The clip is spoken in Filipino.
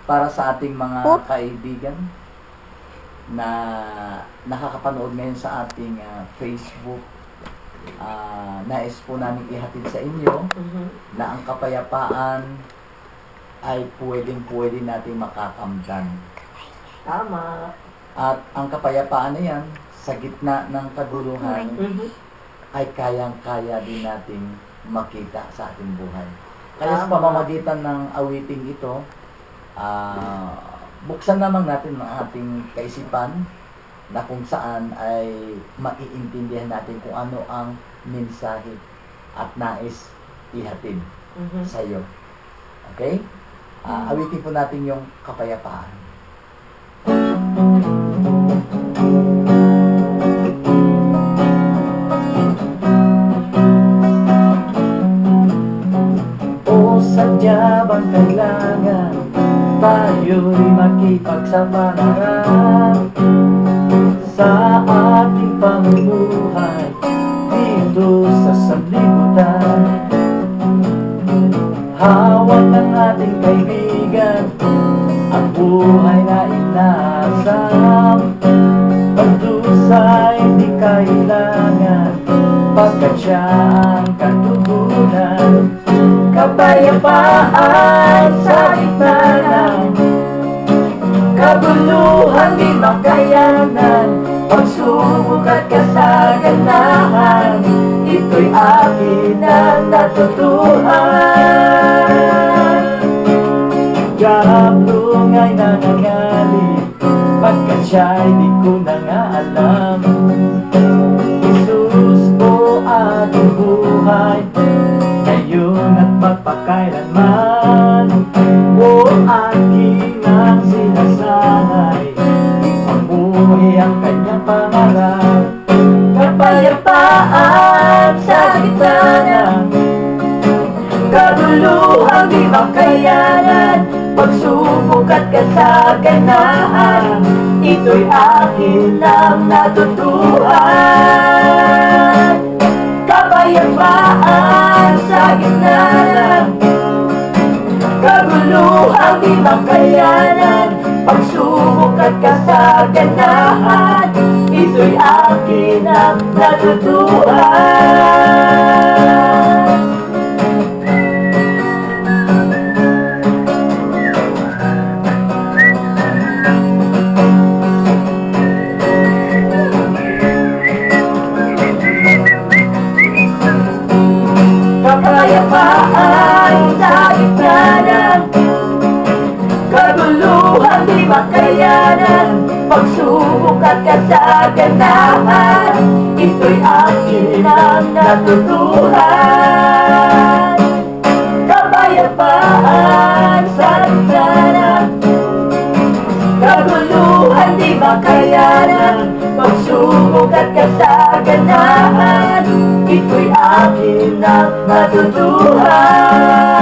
para sa ating mga kaibigan na nakakapanood ngayon sa ating Facebook. Nais po namin ihatid sa inyo na ang kapayapaan ay pwede nating makakamtan. Tama. At ang kapayapaan na yan, sa gitna ng kaguluhan, ay kayang-kaya din nating makita sa ating buhay. Kaya sa pamamagitan ng awiting ito, buksan naman natin ang ating kaisipan na kung saan ay maiintindihan natin kung ano ang mensahe at nais ihatid sa iyo. Okay? Awitin po natin yung kapayapaan. O sadya bang kailangan tayo'y makipagsapalaran sa ating pamumuhay dito sa sanlibutan? Hawak ng ating kaibigan ang buhay na inaasam. Pagdusa hindi kailangan pagkat siya ang katugunan. Kapayapaan sa gitna ng kabuluhan, di makayanan. Pagsubok at kasaganahan, ito'y akin ang natutuhan. Diablo nga'y nangangalit, pagkat siya'y di ko na nga alam. Jesus po ating buhay, ngayon at magpakailanman. O aking ang sinasanay, mamuhi ang kanyang pangarap. Kapayapaan sa gitna ng kabuluhan, di makayanan. Pagsubok at kasaganahan, ito'y akin ang natutuhan. Kapayapaan sa gitna ng kabuluhan, di makayanan. Pagsubok at kasaganahan, ito'y akin ang natutuhan. Kapayapaan sa gitna ng kabuluhan, di makayanan. Pagsubok at kasaganahan, ito'y akin ang natutuhan. Kapayapaan sa gitna ng kabuluhan, di makayanan. Pagsubok at kasaganahan, ito'y akin ang natutuhan.